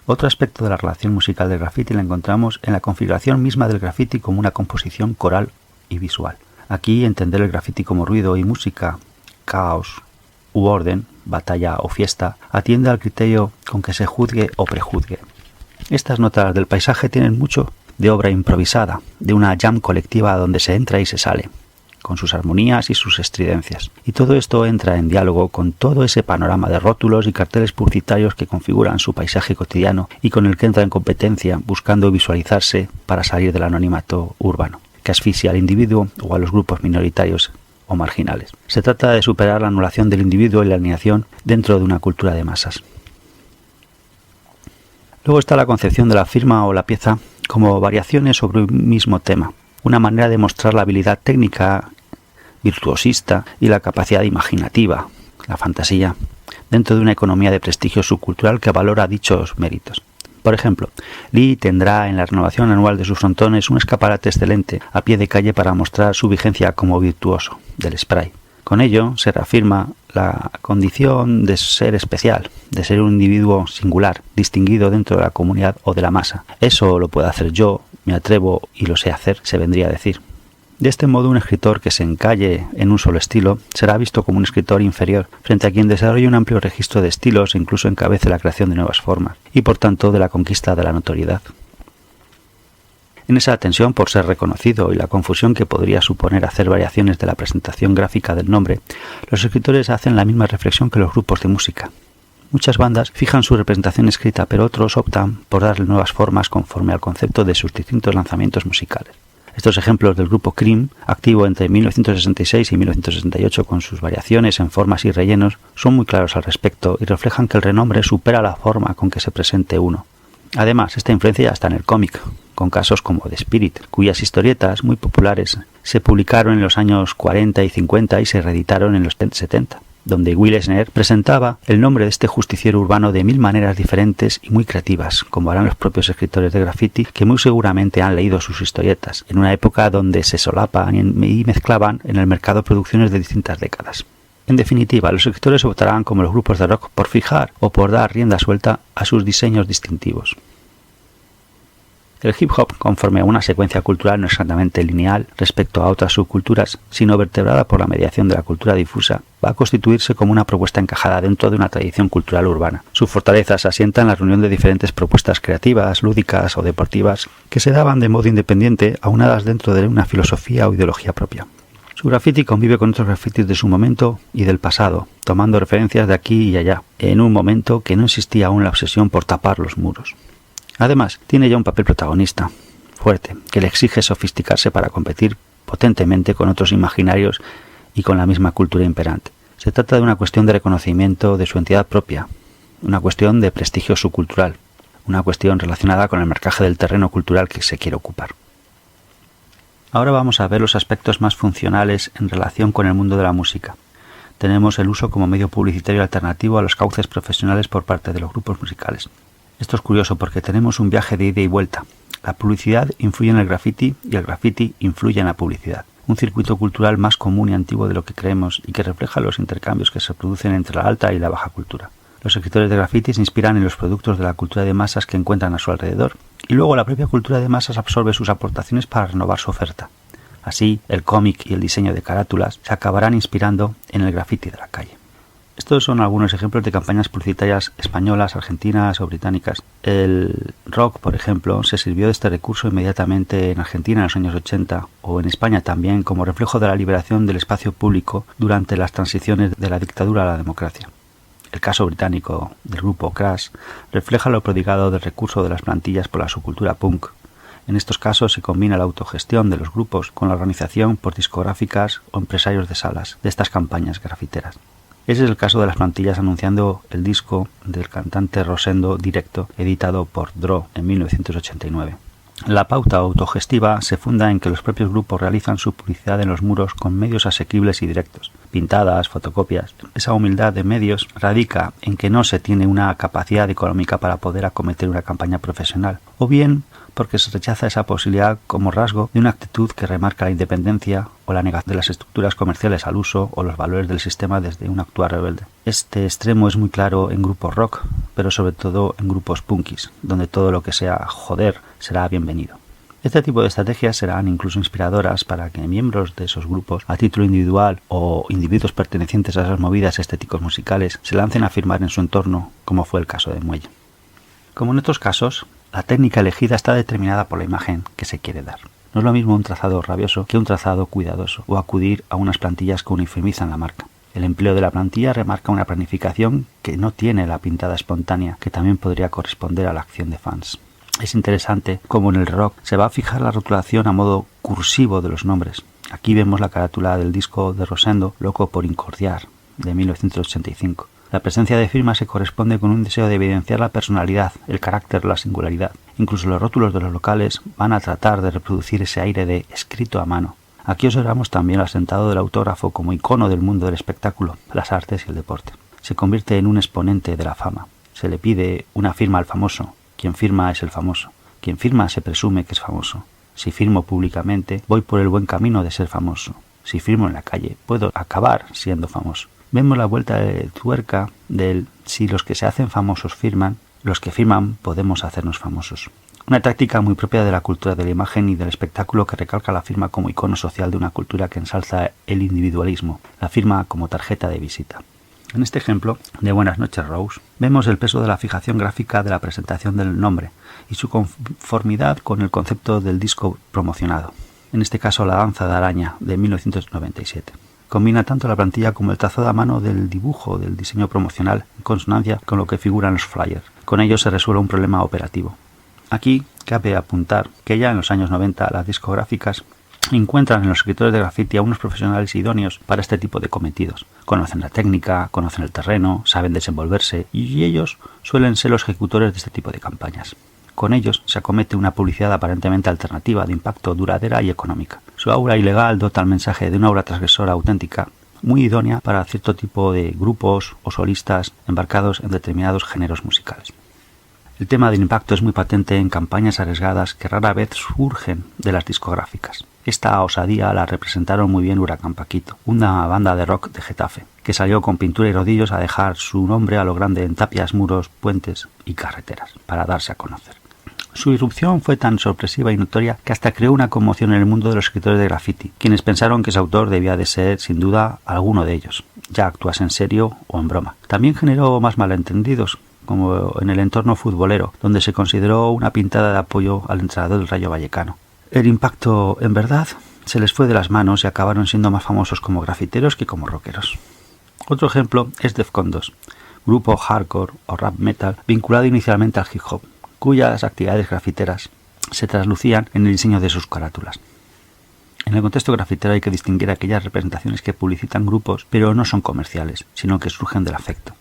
Otro aspecto de la relación musical del graffiti la encontramos en la configuración misma del graffiti como una composición coral y visual. Aquí entender el graffiti como ruido y música, caos u orden, batalla o fiesta, atiende al criterio con que se juzgue o prejuzgue. Estas notas del paisaje tienen mucho de obra improvisada, de una jam colectiva donde se entra y se sale, con sus armonías y sus estridencias. Y todo esto entra en diálogo con todo ese panorama de rótulos y carteles publicitarios que configuran su paisaje cotidiano y con el que entra en competencia buscando visualizarse para salir del anonimato urbano, que asfixia al individuo o a los grupos minoritarios o marginales. Se trata de superar la anulación del individuo y la alienación dentro de una cultura de masas. Luego está la concepción de la firma o la pieza como variaciones sobre un mismo tema, una manera de mostrar la habilidad técnica, virtuosista y la capacidad imaginativa, la fantasía, dentro de una economía de prestigio subcultural que valora dichos méritos. Por ejemplo, Lee tendrá en la renovación anual de sus frontones un escaparate excelente a pie de calle para mostrar su vigencia como virtuoso del spray. Con ello se reafirma la condición de ser especial, de ser un individuo singular, distinguido dentro de la comunidad o de la masa. Eso lo puedo hacer yo, me atrevo y lo sé hacer, se vendría a decir. De este modo, un escritor que se encalle en un solo estilo será visto como un escritor inferior, frente a quien desarrolla un amplio registro de estilos e incluso encabece la creación de nuevas formas, y por tanto de la conquista de la notoriedad. En esa tensión por ser reconocido y la confusión que podría suponer hacer variaciones de la presentación gráfica del nombre, los escritores hacen la misma reflexión que los grupos de música. Muchas bandas fijan su representación escrita, pero otros optan por darle nuevas formas conforme al concepto de sus distintos lanzamientos musicales. Estos ejemplos del grupo Cream, activo entre 1966 y 1968 con sus variaciones en formas y rellenos, son muy claros al respecto y reflejan que el renombre supera la forma con que se presente uno. Además, esta influencia ya está en el cómic, con casos como The Spirit, cuyas historietas muy populares se publicaron en los años 40 y 50 y se reeditaron en los 70, donde Will Eisner presentaba el nombre de este justiciero urbano de 1000 maneras diferentes y muy creativas, como harán los propios escritores de graffiti, que muy seguramente han leído sus historietas, en una época donde se solapan y mezclaban en el mercado producciones de distintas décadas. En definitiva, los escritores optarán, como los grupos de rock, por fijar o por dar rienda suelta a sus diseños distintivos. El hip hop, conforme a una secuencia cultural no exactamente lineal respecto a otras subculturas, sino vertebrada por la mediación de la cultura difusa, va a constituirse como una propuesta encajada dentro de una tradición cultural urbana. Su fortaleza se asienta en la reunión de diferentes propuestas creativas, lúdicas o deportivas que se daban de modo independiente, aunadas dentro de una filosofía o ideología propia. Su graffiti convive con otros grafitis de su momento y del pasado, tomando referencias de aquí y allá, en un momento que no existía aún la obsesión por tapar los muros. Además, tiene ya un papel protagonista, fuerte, que le exige sofisticarse para competir potentemente con otros imaginarios y con la misma cultura imperante. Se trata de una cuestión de reconocimiento de su entidad propia, una cuestión de prestigio subcultural, una cuestión relacionada con el marcaje del terreno cultural que se quiere ocupar. Ahora vamos a ver los aspectos más funcionales en relación con el mundo de la música. Tenemos el uso como medio publicitario alternativo a los cauces profesionales por parte de los grupos musicales. Esto es curioso porque tenemos un viaje de ida y vuelta. La publicidad influye en el graffiti y el graffiti influye en la publicidad. Un circuito cultural más común y antiguo de lo que creemos y que refleja los intercambios que se producen entre la alta y la baja cultura. Los escritores de graffiti se inspiran en los productos de la cultura de masas que encuentran a su alrededor, y luego la propia cultura de masas absorbe sus aportaciones para renovar su oferta. Así, el cómic y el diseño de carátulas se acabarán inspirando en el graffiti de la calle. Estos son algunos ejemplos de campañas publicitarias españolas, argentinas o británicas. El rock, por ejemplo, se sirvió de este recurso inmediatamente en Argentina en los años 80 o en España también como reflejo de la liberación del espacio público durante las transiciones de la dictadura a la democracia. El caso británico del grupo Crash refleja lo prodigado del recurso de las plantillas por la subcultura punk. En estos casos se combina la autogestión de los grupos con la organización por discográficas o empresarios de salas de estas campañas grafiteras. Ese es el caso de las plantillas anunciando el disco del cantante Rosendo Directo, editado por Dro en 1989. La pauta autogestiva se funda en que los propios grupos realizan su publicidad en los muros con medios asequibles y directos, pintadas, fotocopias. Esa humildad de medios radica en que no se tiene una capacidad económica para poder acometer una campaña profesional, o bien porque se rechaza esa posibilidad como rasgo de una actitud que remarca la independencia o la negación de las estructuras comerciales al uso o los valores del sistema desde un actuar rebelde. Este extremo es muy claro en grupos rock, pero sobre todo en grupos punkis, donde todo lo que sea joder será bienvenido. Este tipo de estrategias serán incluso inspiradoras para que miembros de esos grupos, a título individual o individuos pertenecientes a esas movidas estéticos musicales, se lancen a afirmar en su entorno, como fue el caso de Muelle. Como en otros casos, la técnica elegida está determinada por la imagen que se quiere dar. No es lo mismo un trazado rabioso que un trazado cuidadoso, o acudir a unas plantillas que uniformizan la marca. El empleo de la plantilla remarca una planificación que no tiene la pintada espontánea, que también podría corresponder a la acción de fans. Es interesante cómo en el rock se va a fijar la rotulación a modo cursivo de los nombres. Aquí vemos la carátula del disco de Rosendo, Loco por Incordiar, de 1985. La presencia de firma se corresponde con un deseo de evidenciar la personalidad, el carácter, la singularidad. Incluso los rótulos de los locales van a tratar de reproducir ese aire de escrito a mano. Aquí observamos también el asentado del autógrafo como icono del mundo del espectáculo, las artes y el deporte. Se convierte en un exponente de la fama. Se le pide una firma al famoso. Quien firma es el famoso. Quien firma se presume que es famoso. Si firmo públicamente, voy por el buen camino de ser famoso. Si firmo en la calle, puedo acabar siendo famoso. Vemos la vuelta de tuerca del si los que se hacen famosos firman, los que firman podemos hacernos famosos. Una táctica muy propia de la cultura de la imagen y del espectáculo que recalca la firma como icono social de una cultura que ensalza el individualismo, la firma como tarjeta de visita. En este ejemplo de Buenas noches Rose, vemos el peso de la fijación gráfica de la presentación del nombre y su conformidad con el concepto del disco promocionado, en este caso La danza de araña de 1997. Combina tanto la plantilla como el trazado a mano del dibujo del diseño promocional en consonancia con lo que figuran los flyers. Con ello se resuelve un problema operativo. Aquí cabe apuntar que ya en los años 90 las discográficas encuentran en los escritores de graffiti a unos profesionales idóneos para este tipo de cometidos. Conocen la técnica, conocen el terreno, saben desenvolverse y ellos suelen ser los ejecutores de este tipo de campañas. Con ellos se acomete una publicidad aparentemente alternativa, de impacto, duradera y económica. Su aura ilegal dota al mensaje de una obra transgresora auténtica, muy idónea para cierto tipo de grupos o solistas embarcados en determinados géneros musicales. El tema del impacto es muy patente en campañas arriesgadas que rara vez surgen de las discográficas. Esta osadía la representaron muy bien Huracán Paquito, una banda de rock de Getafe, que salió con pintura y rodillos a dejar su nombre a lo grande en tapias, muros, puentes y carreteras, para darse a conocer. Su irrupción fue tan sorpresiva y notoria que hasta creó una conmoción en el mundo de los escritores de graffiti, quienes pensaron que su autor debía de ser, sin duda, alguno de ellos, ya actuase en serio o en broma. También generó más malentendidos, como en el entorno futbolero, donde se consideró una pintada de apoyo al entrenador del Rayo Vallecano. El impacto, en verdad, se les fue de las manos y acabaron siendo más famosos como grafiteros que como rockeros. Otro ejemplo es Defcon 2, grupo hardcore o rap metal vinculado inicialmente al hip hop, cuyas actividades grafiteras se traslucían en el diseño de sus carátulas. En el contexto grafitero hay que distinguir aquellas representaciones que publicitan grupos, pero no son comerciales, sino que surgen del afecto.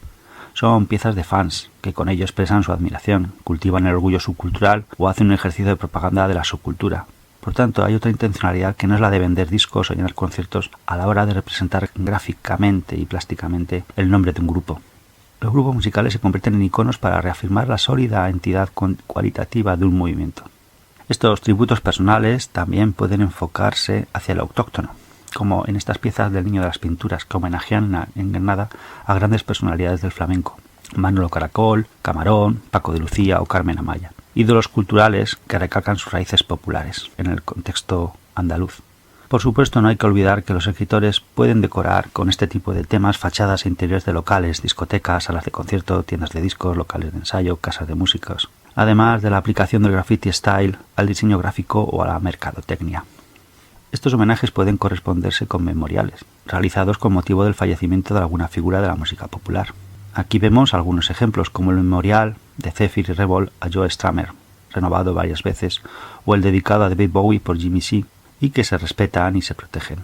Son piezas de fans, que con ello expresan su admiración, cultivan el orgullo subcultural o hacen un ejercicio de propaganda de la subcultura. Por tanto, hay otra intencionalidad que no es la de vender discos o llenar conciertos a la hora de representar gráficamente y plásticamente el nombre de un grupo. Los grupos musicales se convierten en iconos para reafirmar la sólida entidad cualitativa de un movimiento. Estos tributos personales también pueden enfocarse hacia lo autóctono, como en estas piezas del Niño de las Pinturas, que homenajean en Granada a grandes personalidades del flamenco: Manolo Caracol, Camarón, Paco de Lucía o Carmen Amaya. Ídolos culturales que recalcan sus raíces populares en el contexto andaluz. Por supuesto, no hay que olvidar que los escritores pueden decorar con este tipo de temas fachadas e interiores de locales, discotecas, salas de concierto, tiendas de discos, locales de ensayo, casas de músicos, además de la aplicación del graffiti style al diseño gráfico o a la mercadotecnia. Estos homenajes pueden corresponderse con memoriales, realizados con motivo del fallecimiento de alguna figura de la música popular. Aquí vemos algunos ejemplos, como el memorial de Zephyr y Rebel a Joe Strummer, renovado varias veces, o el dedicado a David Bowie por Jimmy C, y que se respetan y se protegen.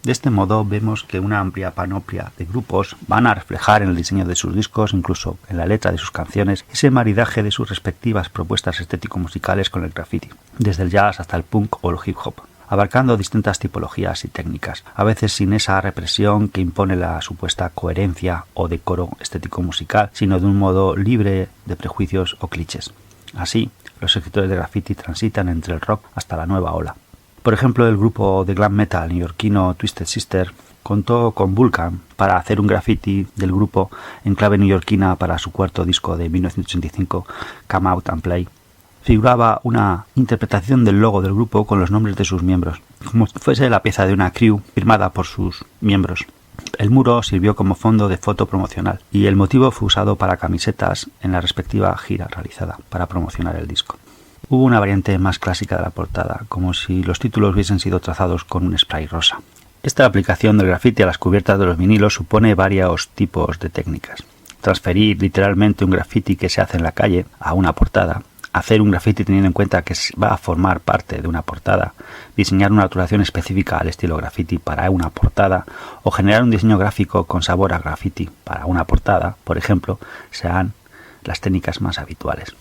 De este modo vemos que una amplia panoplia de grupos van a reflejar en el diseño de sus discos, incluso en la letra de sus canciones, ese maridaje de sus respectivas propuestas estético-musicales con el graffiti, desde el jazz hasta el punk o el hip hop. abarcando distintas tipologías y técnicas, a veces sin esa represión que impone la supuesta coherencia o decoro estético-musical, sino de un modo libre de prejuicios o clichés. Así, los escritores de graffiti transitan entre el rock hasta la nueva ola. Por ejemplo, el grupo de glam metal neoyorquino Twisted Sister contó con Vulcan para hacer un graffiti del grupo en clave neoyorquina para su cuarto disco de 1985, Come Out and Play. Figuraba una interpretación del logo del grupo con los nombres de sus miembros, como si fuese la pieza de una crew firmada por sus miembros. El muro sirvió como fondo de foto promocional y el motivo fue usado para camisetas en la respectiva gira realizada para promocionar el disco. Hubo una variante más clásica de la portada, como si los títulos hubiesen sido trazados con un spray rosa. Esta aplicación del grafiti a las cubiertas de los vinilos supone varios tipos de técnicas. Transferir literalmente un grafiti que se hace en la calle a una portada, hacer un grafiti teniendo en cuenta que va a formar parte de una portada, diseñar una rotulación específica al estilo grafiti para una portada o generar un diseño gráfico con sabor a grafiti para una portada, por ejemplo, sean las técnicas más habituales.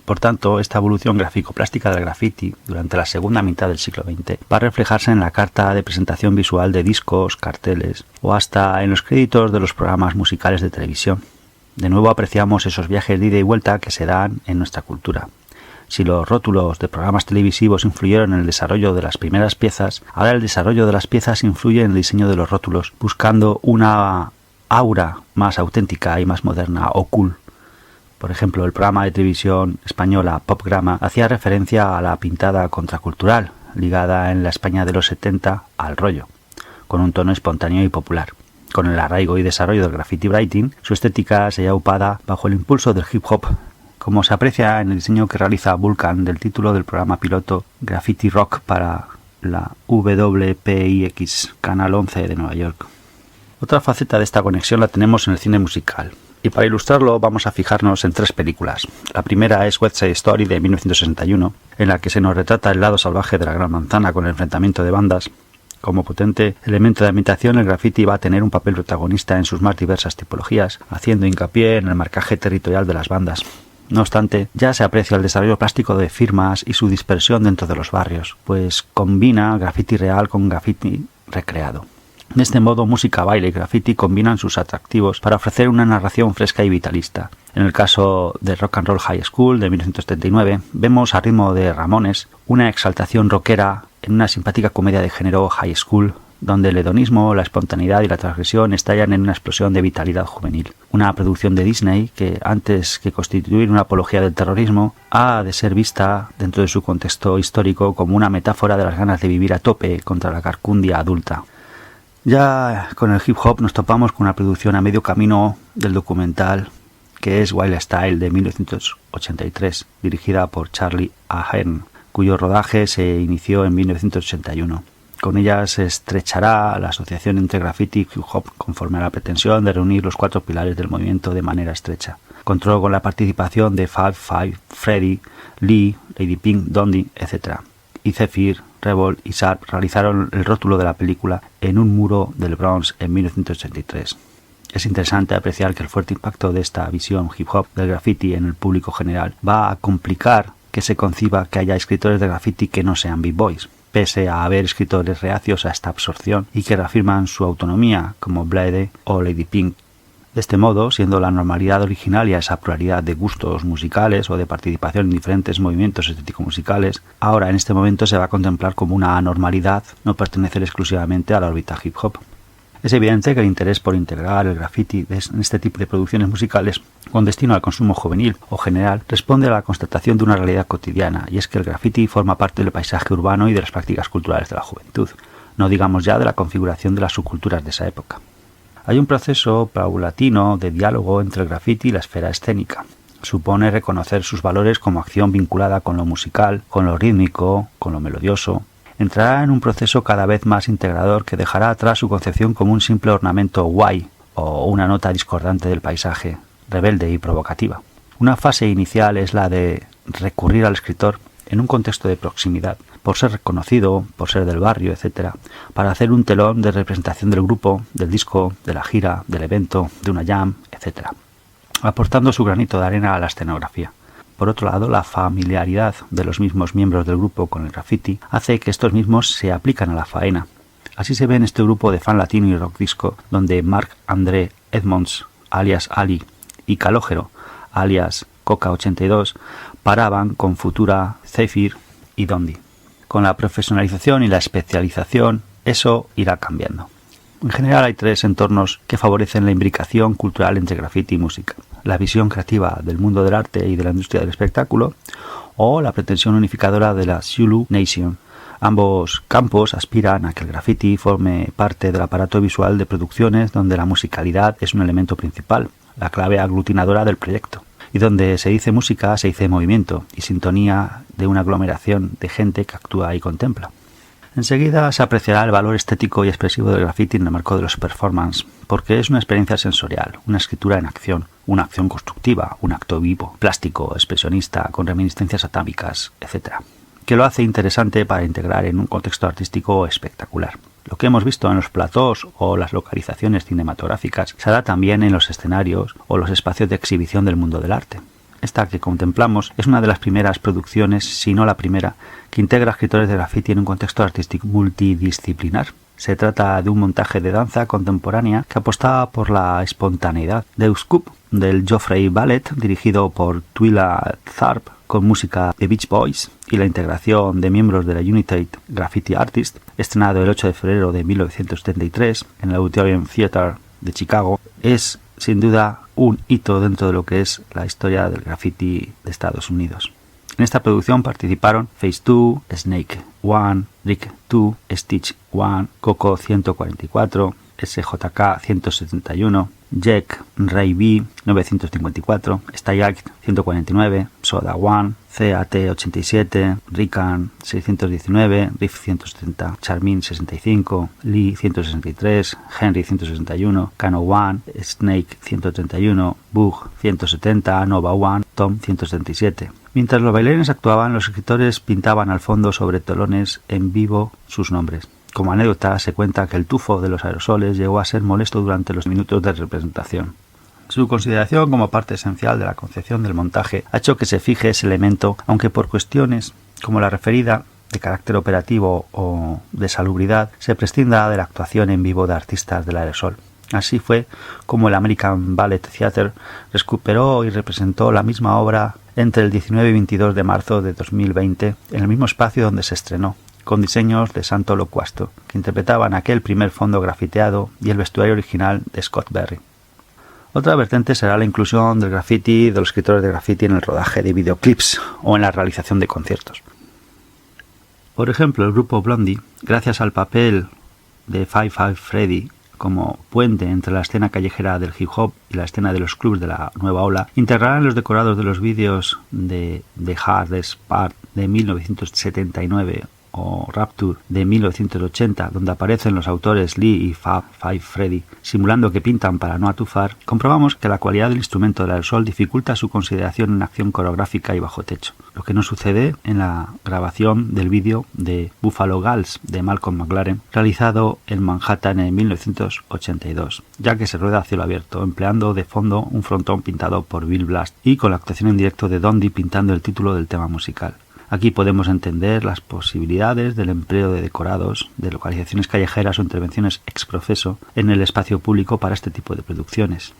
Por tanto, esta evolución gráfico-plástica del graffiti durante la segunda mitad del siglo XX va a reflejarse en la carta de presentación visual de discos, carteles o hasta en los créditos de los programas musicales de televisión. De nuevo apreciamos esos viajes de ida y vuelta que se dan en nuestra cultura. Si los rótulos de programas televisivos influyeron en el desarrollo de las primeras piezas, ahora el desarrollo de las piezas influye en el diseño de los rótulos, buscando una aura más auténtica y más moderna o cool. Por ejemplo, el programa de televisión española Popgrama hacía referencia a la pintada contracultural, ligada en la España de los 70 al rollo, con un tono espontáneo y popular. Con el arraigo y desarrollo del graffiti writing, su estética se halla aupada bajo el impulso del hip hop, como se aprecia en el diseño que realiza Vulcan del título del programa piloto Graffiti Rock para la WPIX, Canal 11 de Nueva York. Otra faceta de esta conexión la tenemos en el cine musical. Y para ilustrarlo vamos a fijarnos en 3 películas. La primera es West Side Story de 1961, en la que se nos retrata el lado salvaje de la Gran Manzana con el enfrentamiento de bandas. Como potente elemento de ambientación, el graffiti va a tener un papel protagonista en sus más diversas tipologías, haciendo hincapié en el marcaje territorial de las bandas. No obstante, ya se aprecia el desarrollo plástico de firmas y su dispersión dentro de los barrios, pues combina graffiti real con graffiti recreado. De este modo, música, baile y graffiti combinan sus atractivos para ofrecer una narración fresca y vitalista. En el caso de Rock and Roll High School de 1979, vemos a ritmo de Ramones una exaltación rockera en una simpática comedia de género high school, donde el hedonismo, la espontaneidad y la transgresión estallan en una explosión de vitalidad juvenil. Una producción de Disney que, antes que constituir una apología del terrorismo, ha de ser vista dentro de su contexto histórico como una metáfora de las ganas de vivir a tope contra la carcundia adulta. Ya con el hip hop nos topamos con una producción a medio camino del documental que es Wild Style de 1983, dirigida por Charlie Ahern, cuyo rodaje se inició en 1981. Con ella se estrechará la asociación entre graffiti y hip hop conforme a la pretensión de reunir los 4 pilares del movimiento de manera estrecha. Contó con la participación de Fab Five, Freddy, Lee, Lady Pink, Dundee, etc. Y Zephyr, Rebel y Sharp realizaron el rótulo de la película en un muro del Bronx en 1983. Es interesante apreciar que el fuerte impacto de esta visión hip hop del graffiti en el público general va a complicar que se conciba que haya escritores de graffiti que no sean b-boys, pese a haber escritores reacios a esta absorción y que reafirman su autonomía, como Blade o Lady Pink. De este modo, siendo la normalidad originaria esa pluralidad de gustos musicales o de participación en diferentes movimientos estético-musicales, ahora en este momento se va a contemplar como una anormalidad no pertenecer exclusivamente a la órbita hip hop. Es evidente que el interés por integrar el graffiti en este tipo de producciones musicales con destino al consumo juvenil o general responde a la constatación de una realidad cotidiana, y es que el graffiti forma parte del paisaje urbano y de las prácticas culturales de la juventud, no digamos ya de la configuración de las subculturas de esa época. Hay un proceso paulatino de diálogo entre el graffiti y la esfera escénica. Supone reconocer sus valores como acción vinculada con lo musical, con lo rítmico, con lo melodioso. Entrará en un proceso cada vez más integrador que dejará atrás su concepción como un simple ornamento guay o una nota discordante del paisaje, rebelde y provocativa. Una fase inicial es la de recurrir al escritor en un contexto de proximidad, por ser reconocido, por ser del barrio, etc., para hacer un telón de representación del grupo, del disco, de la gira, del evento, de una jam, etc., aportando su granito de arena a la escenografía. Por otro lado, la familiaridad de los mismos miembros del grupo con el graffiti hace que estos mismos se aplican a la faena. Así se ve en este grupo de fan latino y rock disco, donde Marc André Edmonds, alias Ali, y Calogero, alias Coca82, paraban con Futura, Zephyr y Dondi. Con la profesionalización y la especialización, eso irá cambiando. En general hay tres entornos que favorecen la imbricación cultural entre graffiti y música: la visión creativa del mundo del arte y de la industria del espectáculo, o la pretensión unificadora de la Zulu Nation. Ambos campos aspiran a que el graffiti forme parte del aparato visual de producciones donde la musicalidad es un elemento principal, la clave aglutinadora del proyecto, y donde se dice música, se dice movimiento y sintonía de una aglomeración de gente que actúa y contempla. Enseguida se apreciará el valor estético y expresivo del graffiti en el marco de los performance, porque es una experiencia sensorial, una escritura en acción, una acción constructiva, un acto vivo, plástico, expresionista, con reminiscencias atámicas, etc., que lo hace interesante para integrar en un contexto artístico espectacular. Lo que hemos visto en los platós o las localizaciones cinematográficas se hará también en los escenarios o los espacios de exhibición del mundo del arte. Esta que contemplamos es una de las primeras producciones, si no la primera, que integra escritores de graffiti en un contexto artístico multidisciplinar. Se trata de un montaje de danza contemporánea que apostaba por la espontaneidad. Deus Cup, del Joffrey Ballet, dirigido por Twila Tharp, con música de Beach Boys y la integración de miembros de la United Graffiti Artists, estrenado el 8 de febrero de 1973 en el Auditorium Theatre de Chicago, es sin duda un hito dentro de lo que es la historia del graffiti de Estados Unidos. En esta producción participaron Phase 2, Snake 1, Rick 2, Stitch 1, Coco 144, SJK 171, Jack Ray B 954, Stayak 149, Soda 1, CAT 87, Rican 619, Riff 170, Charmin 65, Lee 163, Henry 161, Cano 1, Snake 131, Bug 170, Nova 1, Tom 177. Mientras los bailarines actuaban, los escritores pintaban al fondo sobre telones en vivo sus nombres. Como anécdota, se cuenta que el tufo de los aerosoles llegó a ser molesto durante los minutos de representación. Su consideración como parte esencial de la concepción del montaje ha hecho que se fije ese elemento, aunque por cuestiones como la referida de carácter operativo o de salubridad se prescinda de la actuación en vivo de artistas del aerosol. Así fue como el American Ballet Theatre recuperó y representó la misma obra entre el 19 y 22 de marzo de 2020 en el mismo espacio donde se estrenó, con diseños de Santo Locuasto, que interpretaban aquel primer fondo grafiteado y el vestuario original de Scott Berry. Otra vertiente será la inclusión del graffiti de los escritores de graffiti en el rodaje de videoclips o en la realización de conciertos. Por ejemplo, el grupo Blondie, gracias al papel de Five Five Freddy como puente entre la escena callejera del hip hop y la escena de los clubs de la nueva ola, integrarán los decorados de los vídeos de The Hardest Part de 1979 o Rapture de 1980, donde aparecen los autores Lee y Fab Five Freddy simulando que pintan para no atufar. Comprobamos que la cualidad del instrumento del aerosol dificulta su consideración en acción coreográfica y bajo techo, lo que no sucede en la grabación del vídeo de Buffalo Gals de Malcolm McLaren, realizado en Manhattan en 1982, ya que se rueda a cielo abierto, empleando de fondo un frontón pintado por Bill Blast y con la actuación en directo de Dondi pintando el título del tema musical. Aquí podemos entender las posibilidades del empleo de decorados, de localizaciones callejeras o intervenciones ex profeso en el espacio público para este tipo de producciones.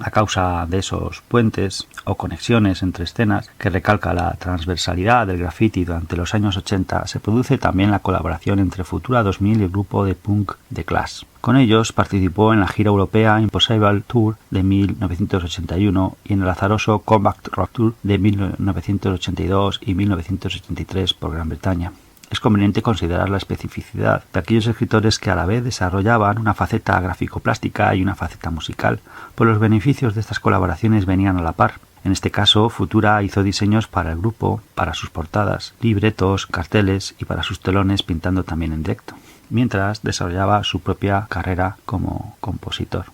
A causa de esos puentes o conexiones entre escenas que recalca la transversalidad del graffiti durante los años 80, se produce también la colaboración entre Futura 2000 y el grupo de punk The Clash. Con ellos participó en la gira europea Impossible Tour de 1981 y en el azaroso Compact Rock Tour de 1982 y 1983 por Gran Bretaña. Es conveniente considerar la especificidad de aquellos escritores que a la vez desarrollaban una faceta gráfico-plástica y una faceta musical, pues los beneficios de estas colaboraciones venían a la par. En este caso, Futura hizo diseños para el grupo, para sus portadas, libretos, carteles y para sus telones pintando también en directo, mientras desarrollaba su propia carrera como compositor.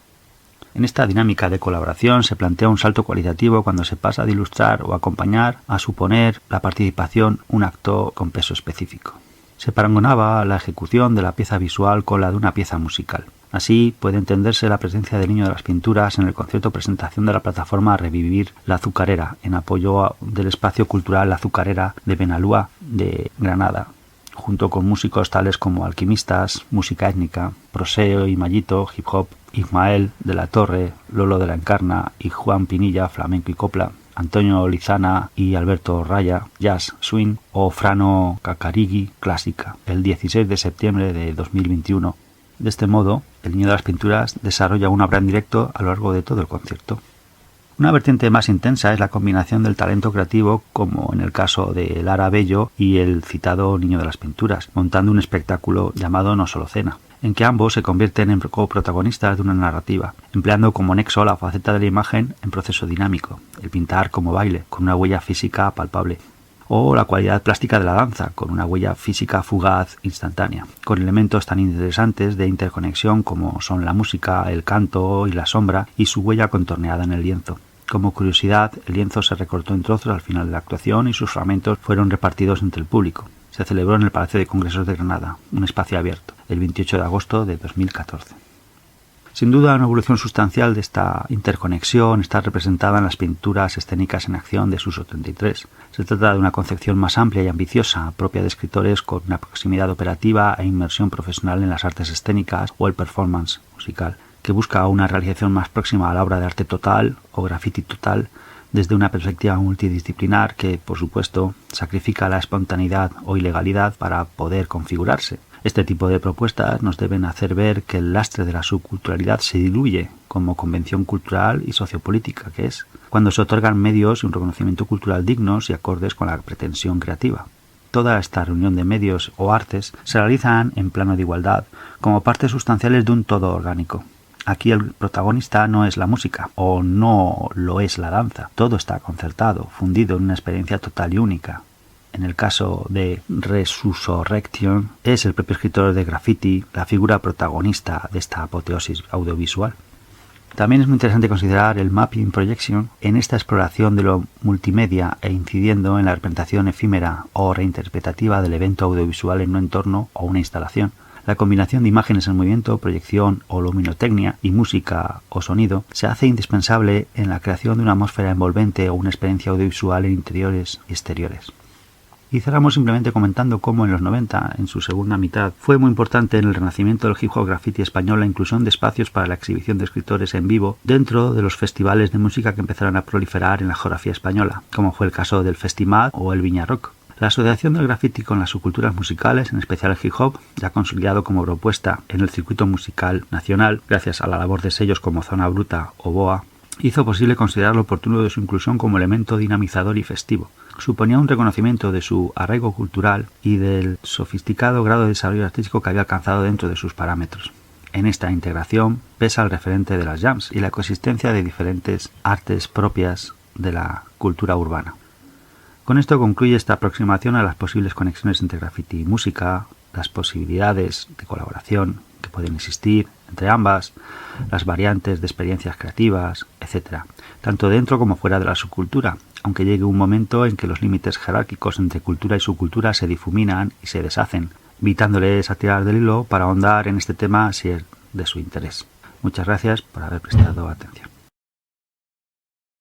En esta dinámica de colaboración se plantea un salto cualitativo cuando se pasa de ilustrar o acompañar a suponer la participación un acto con peso específico. Se parangonaba la ejecución de la pieza visual con la de una pieza musical. Así puede entenderse la presencia del Niño de las Pinturas en el concierto presentación de la plataforma Revivir la Azucarera, en apoyo del espacio cultural La Azucarera de Benalúa de Granada, junto con músicos tales como Alquimistas, Música Étnica, Proseo y Mallito, Hip Hop, Ismael de la Torre, Lolo de la Encarna y Juan Pinilla, Flamenco y Copla, Antonio Lizana y Alberto Raya, Jazz, Swing, o Frano Cacarigui, Clásica, el 16 de septiembre de 2021. De este modo, el Niño de las Pinturas desarrolla una obra en directo a lo largo de todo el concierto. Una vertiente más intensa es la combinación del talento creativo, como en el caso de Lara Bello y el citado Niño de las Pinturas, montando un espectáculo llamado No Solo Cena, en que ambos se convierten en coprotagonistas de una narrativa, empleando como nexo la faceta de la imagen en proceso dinámico, el pintar como baile, con una huella física palpable, o la cualidad plástica de la danza, con una huella física fugaz instantánea, con elementos tan interesantes de interconexión como son la música, el canto y la sombra, y su huella contorneada en el lienzo. Como curiosidad, el lienzo se recortó en trozos al final de la actuación y sus fragmentos fueron repartidos entre el público. Se celebró en el Palacio de Congresos de Granada, un espacio abierto, el 28 de agosto de 2014. Sin duda, una evolución sustancial de esta interconexión está representada en las pinturas escénicas en acción de Suso 33. Se trata de una concepción más amplia y ambiciosa, propia de escritores con una proximidad operativa e inmersión profesional en las artes escénicas o el performance musical, que busca una realización más próxima a la obra de arte total o graffiti total, desde una perspectiva multidisciplinar que, por supuesto, sacrifica la espontaneidad o ilegalidad para poder configurarse. Este tipo de propuestas nos deben hacer ver que el lastre de la subculturalidad se diluye como convención cultural y sociopolítica que es, cuando se otorgan medios y un reconocimiento cultural dignos y acordes con la pretensión creativa. Toda esta reunión de medios o artes se realizan en plano de igualdad, como partes sustanciales de un todo orgánico. Aquí el protagonista no es la música, o no lo es la danza. Todo está concertado, fundido en una experiencia total y única. En el caso de Resurrection, es el propio escritor de graffiti la figura protagonista de esta apoteosis audiovisual. También es muy interesante considerar el Mapping Projection en esta exploración de lo multimedia e incidiendo en la representación efímera o reinterpretativa del evento audiovisual en un entorno o una instalación. La combinación de imágenes en movimiento, proyección o luminotecnia y música o sonido se hace indispensable en la creación de una atmósfera envolvente o una experiencia audiovisual en interiores y exteriores. Y cerramos simplemente comentando cómo en los 90, en su segunda mitad, fue muy importante en el renacimiento del hip hop graffiti español la inclusión de espacios para la exhibición de escritores en vivo dentro de los festivales de música que empezaron a proliferar en la geografía española, como fue el caso del Festimad o el Viña Rock. La asociación del graffiti con las subculturas musicales, en especial el hip hop, ya consolidado como propuesta en el circuito musical nacional, gracias a la labor de sellos como Zona Bruta o Boa, hizo posible considerar lo oportuno de su inclusión como elemento dinamizador y festivo. Suponía un reconocimiento de su arraigo cultural y del sofisticado grado de desarrollo artístico que había alcanzado dentro de sus parámetros. En esta integración pesa el referente de las jams y la coexistencia de diferentes artes propias de la cultura urbana. Con esto concluye esta aproximación a las posibles conexiones entre graffiti y música, las posibilidades de colaboración que pueden existir entre ambas, las variantes de experiencias creativas, etc., tanto dentro como fuera de la subcultura, aunque llegue un momento en que los límites jerárquicos entre cultura y subcultura se difuminan y se deshacen, invitándoles a tirar del hilo para ahondar en este tema si es de su interés. Muchas gracias por haber prestado atención.